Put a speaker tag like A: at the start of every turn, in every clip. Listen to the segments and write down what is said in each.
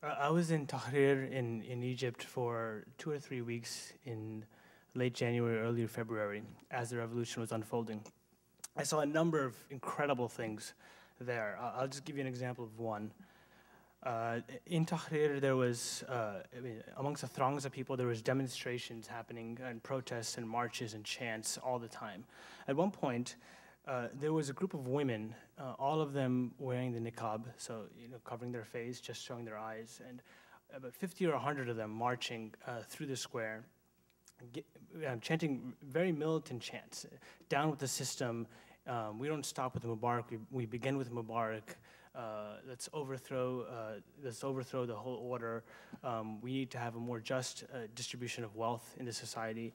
A: I was in Tahrir in Egypt for 2 or 3 weeks in late January, early February, as the revolution was unfolding. I saw a number of incredible things there. I'll just give you an example of one. In Tahrir, there was, amongst the throngs of people, there was demonstrations happening and protests and marches and chants all the time. At one point, there was a group of women, all of them wearing the niqab, so covering their face, just showing their eyes, and about 50 or 100 of them marching through the square, chanting very militant chants. Down with the system. We don't stop with Mubarak. We begin with Mubarak. Let's overthrow the whole order. We need to have a more just distribution of wealth in the society.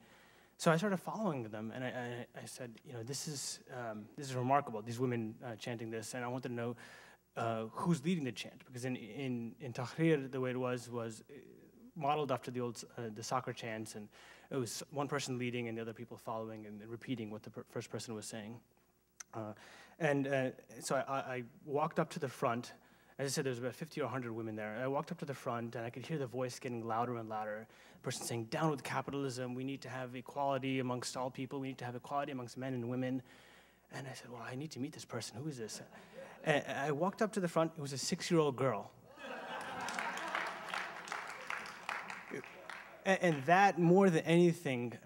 A: So I started following them, and I said, this is remarkable. These women chanting this, and I wanted to know who's leading the chant, because in Tahrir the way it was modeled after the soccer chants, and it was one person leading and the other people following and repeating what the first person was saying. So I walked up to the front. As I said, there was about 50 or 100 women there. I walked up to the front, and I could hear the voice getting louder and louder. The person saying, "Down with capitalism. We need to have equality amongst all people. We need to have equality amongst men and women." And I said, "Well, I need to meet this person. Who is this?" And I walked up to the front. It was a 6-year-old girl. And that, more than anything,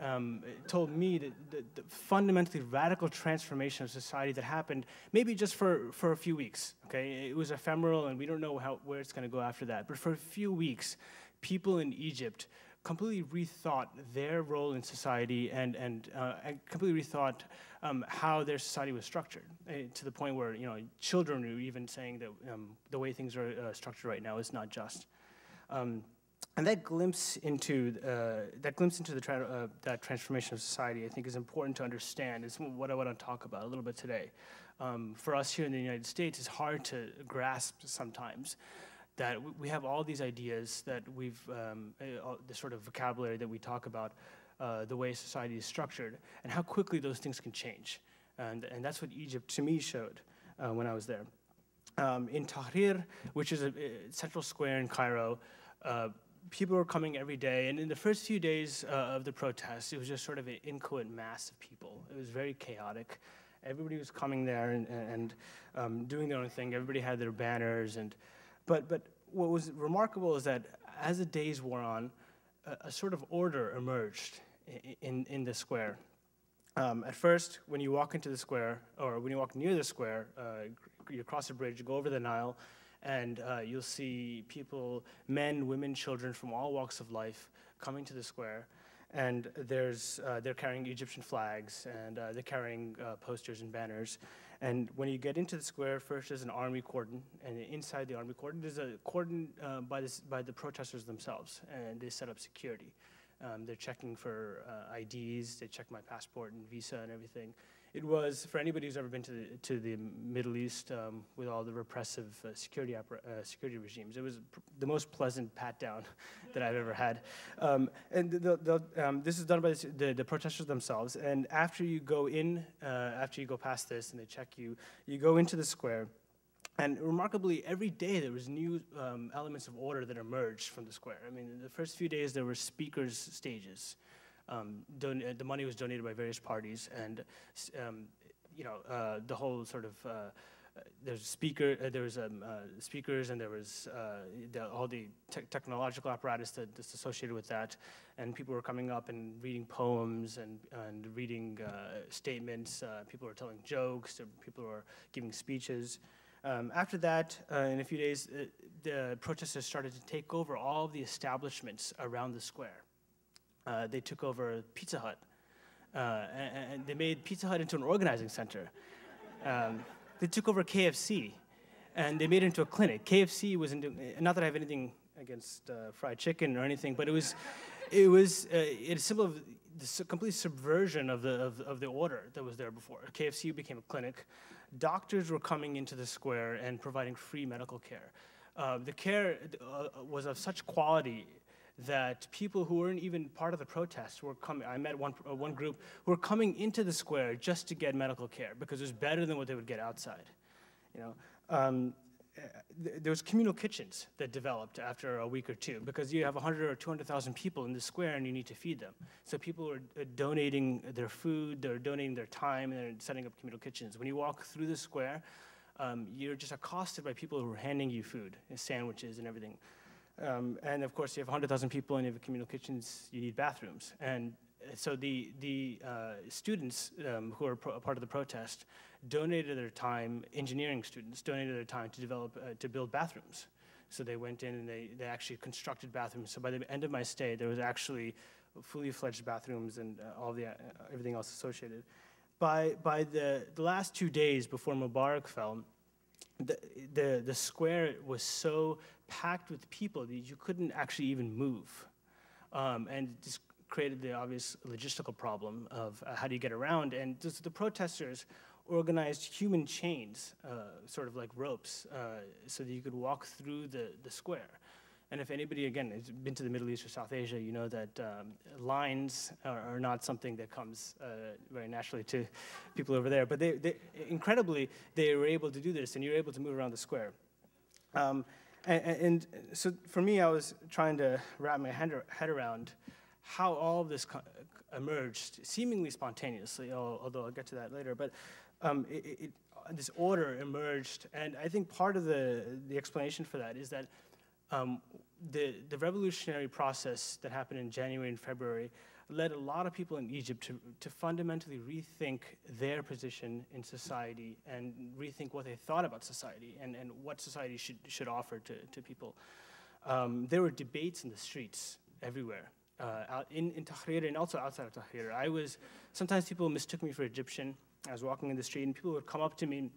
A: told me that the fundamentally radical transformation of society that happened, maybe just for a few weeks, okay? It was ephemeral, and we don't know where it's going to go after that. But for a few weeks, people in Egypt completely rethought their role in society and completely rethought how their society was structured, to the point where children were even saying that the way things are structured right now is not just. And that glimpse into that transformation of society, I think, is important to understand. It's what I want to talk about a little bit today. For us here in the United States, it's hard to grasp sometimes that we have all these ideas that the sort of vocabulary that we talk about, the way society is structured, and how quickly those things can change. And that's what Egypt, to me, showed when I was there. In Tahrir, which is a central square in Cairo, people were coming every day, and in the first few days of the protests, it was just sort of an inchoate mass of people. It was very chaotic. Everybody was coming there and doing their own thing. Everybody had their banners, but what was remarkable is that as the days wore on, a sort of order emerged in the square. At first, when you walk into the square, or when you walk near the square, you cross a bridge, you go over the Nile, and you'll see people, men, women, children from all walks of life coming to the square. And they're carrying Egyptian flags, and they're carrying posters and banners. And when you get into the square, first there's an army cordon, and inside the army cordon, there's a cordon by the protesters themselves, and they set up security. They're checking for IDs, they check my passport and visa and everything. It was, for anybody who's ever been to the Middle East with all the repressive security regimes, it was the most pleasant pat-down that I've ever had. And this is done by the protesters themselves. And after you go in, after you go past this and they check you, you go into the square. And remarkably, every day there was new elements of order that emerged from the square. I mean, in the first few days there were speakers' stages. The money was donated by various parties, and the whole sort of there's speakers, and there was all the technological apparatus that's associated with that, and people were coming up and reading poems and reading statements. People were telling jokes. People were giving speeches. After that, in a few days, the protesters started to take over all of the establishments around the square. They took over Pizza Hut, and they made Pizza Hut into an organizing center. They took over KFC, and they made it into a clinic. KFC was not that I have anything against fried chicken or anything, but it's a symbol of the complete subversion of the order that was there before. KFC became a clinic. Doctors were coming into the square and providing free medical care. The care was of such quality that people who weren't even part of the protest were coming. I met one group who were coming into the square just to get medical care because it was better than what they would get outside. there was communal kitchens that developed after a week or two, because you have 100 or 200,000 people in the square and you need to feed them. So people are donating their food, they're donating their time, and they're setting up communal kitchens. When you walk through the square, you're just accosted by people who are handing you food, and sandwiches and everything. And of course, you have 100,000 people and you have communal kitchens, you need bathrooms. And so the students who are a part of the protest donated their time, engineering students donated their time to develop, to build bathrooms. So they went in and they actually constructed bathrooms. So by the end of my stay, there was actually fully fledged bathrooms and all the everything else associated. By the last 2 days before Mubarak fell, the square was so packed with people that you couldn't actually even move. And this created the obvious logistical problem of how do you get around. And the protesters organized human chains, sort of like ropes, so that you could walk through the square. And if anybody, again, has been to the Middle East or South Asia, you know that lines are not something that comes very naturally to people over there. But incredibly, they were able to do this, and you're able to move around the square. And so for me, I was trying to wrap my head around how all of this emerged seemingly spontaneously, although I'll get to that later. But this order emerged, and I think part of the explanation for that is that the revolutionary process that happened in January and February led a lot of people in Egypt to fundamentally rethink their position in society and rethink what they thought about society and what society should offer to people. There were debates in the streets everywhere, out in Tahrir and also outside of Tahrir. Sometimes people mistook me for Egyptian. I was walking in the street and people would come up to me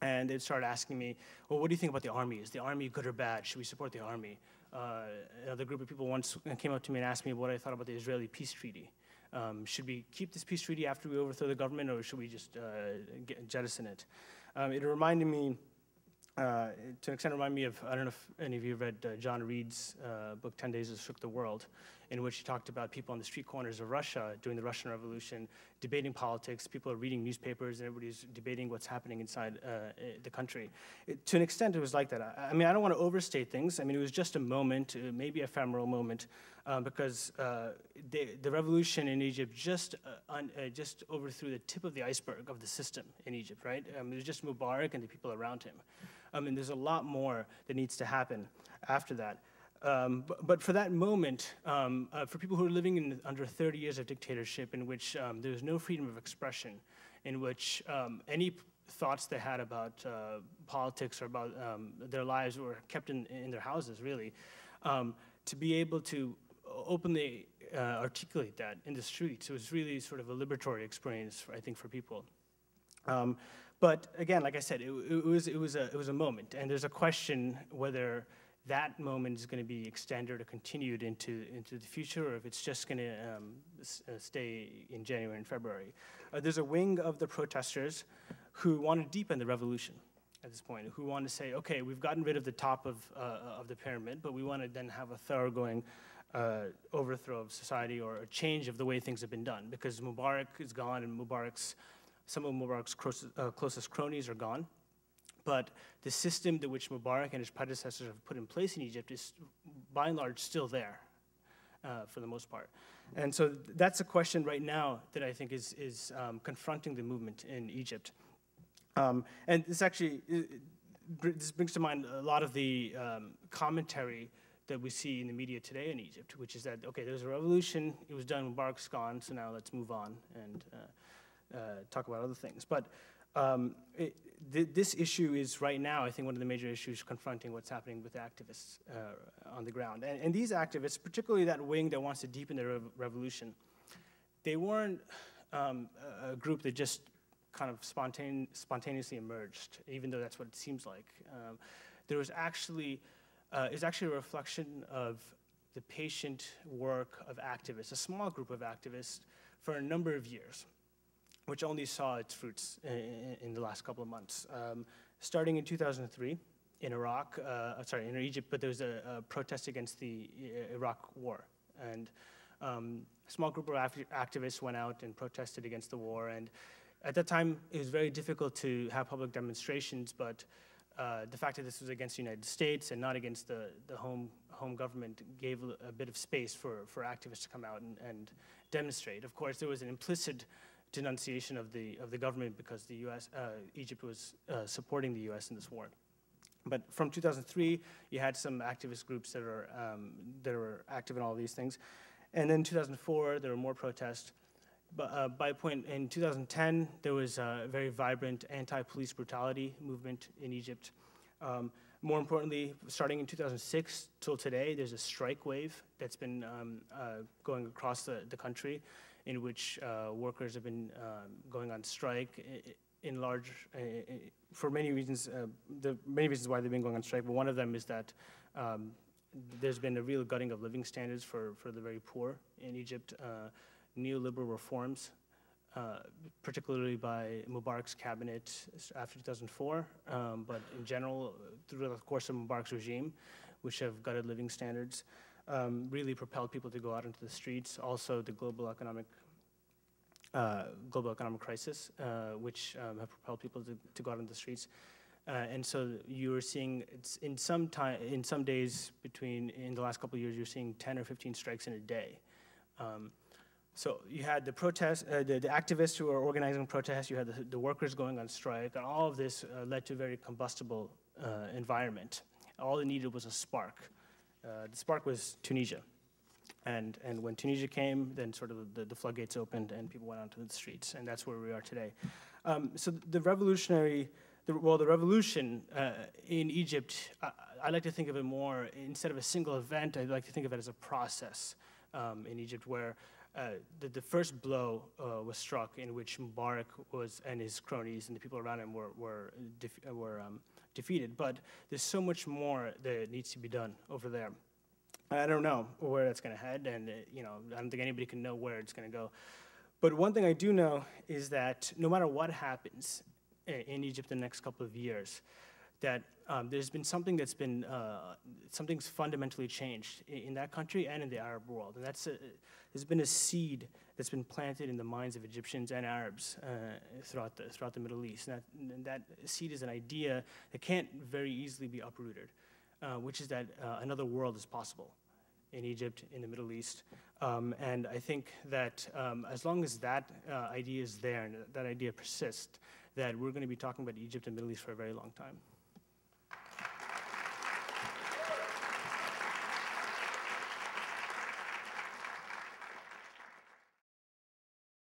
A: and they'd start asking me, well, what do you think about the army? Is the army good or bad? Should we support the army? Another group of people once came up to me and asked me what I thought about the Israeli peace treaty. Should we keep this peace treaty after we overthrow the government, or should we just jettison it? It reminded me, to an extent, reminded me of, I don't know if any of you read John Reed's book, 10 Days That Shook the World, in which he talked about people on the street corners of Russia during the Russian Revolution, debating politics. People are reading newspapers, and everybody's debating what's happening inside the country. To an extent, it was like that. I mean, I don't want to overstate things. I mean, it was just a moment, maybe ephemeral moment, because the revolution in Egypt just overthrew the tip of the iceberg of the system in Egypt, right? It was just Mubarak and the people around him. And there's a lot more that needs to happen after that. But for that moment, for people who are living under 30 years of dictatorship in which there was no freedom of expression, in which any thoughts they had about politics or about their lives were kept in their houses, really, to be able to openly articulate that in the streets, it was really sort of a liberatory experience, I think, for people. But again, like I said, it was a moment, and there's a question whether that moment is going to be extended or continued into the future, or if it's just going to stay in January and February. There's a wing of the protesters who want to deepen the revolution at this point, who want to say, okay, we've gotten rid of the top of the pyramid, but we want to then have a thoroughgoing overthrow of society or a change of the way things have been done, because Mubarak is gone and some of Mubarak's closest cronies are gone. But the system to which Mubarak and his predecessors have put in place in Egypt is, by and large, still there, for the most part. And so that's a question right now that I think is confronting the movement in Egypt. And this actually, this brings to mind a lot of the commentary that we see in the media today in Egypt, which is that, okay, there was a revolution, it was done, Mubarak's gone, so now let's move on and talk about other things. But this issue is right now, I think, one of the major issues confronting what's happening with activists on the ground. And these activists, particularly that wing that wants to deepen their revolution, they weren't a group that just kind of spontaneously emerged, even though that's what it seems like. There was actually, it's actually a reflection of the patient work of activists, a small group of activists, for a number of years, which only saw its fruits in the last couple of months. Starting in 2003 in in Egypt, but there was a protest against the Iraq war. And a small group of activists went out and protested against the war. And at that time, it was very difficult to have public demonstrations, but the fact that this was against the United States and not against the home government gave a bit of space for activists to come out and demonstrate. Of course, there was an implicit denunciation of the government because the U.S. Egypt was supporting the U.S. in this war. But from 2003, you had some activist groups that were active in all these things, and then 2004 there were more protests. But by a point in 2010, there was a very vibrant anti-police brutality movement in Egypt. More importantly, starting in 2006 till today, there's a strike wave that's been going across the country, in which workers have been going on strike in large, for many reasons. There are many reasons why they've been going on strike, but one of them is that there's been a real gutting of living standards for the very poor in Egypt. Neoliberal reforms, particularly by Mubarak's cabinet after 2004, but in general, through the course of Mubarak's regime, which have gutted living standards, really propelled people to go out into the streets. Also, the global economic crisis, which have propelled people to go out into the streets. And so you were seeing, in some days in the last couple of years, you're seeing 10 or 15 strikes in a day. So you had the protests, the activists who were organizing protests, you had the workers going on strike, and all of this led to a very combustible environment. All it needed was a spark. The spark was Tunisia. And when Tunisia came, then sort of the floodgates opened and people went onto the streets, and that's where we are today. So the revolution in Egypt, I like to think of it more, instead of a single event, I like to think of it as a process in Egypt where the first blow was struck, in which Mubarak and his cronies and the people around him were defeated. But there's so much more that needs to be done over there. I don't know where that's going to head, and I don't think anybody can know where it's going to go. But one thing I do know is that no matter what happens in Egypt in the next couple of years, that there's been something that's been, something's fundamentally changed in that country and in the Arab world. And there's been a seed that's been planted in the minds of Egyptians and Arabs throughout the Middle East. And that seed is an idea that can't very easily be uprooted, which is that another world is possible in Egypt, in the Middle East. And I think that as long as that idea is there and that idea persists, that we're going to be talking about Egypt and the Middle East for a very long time.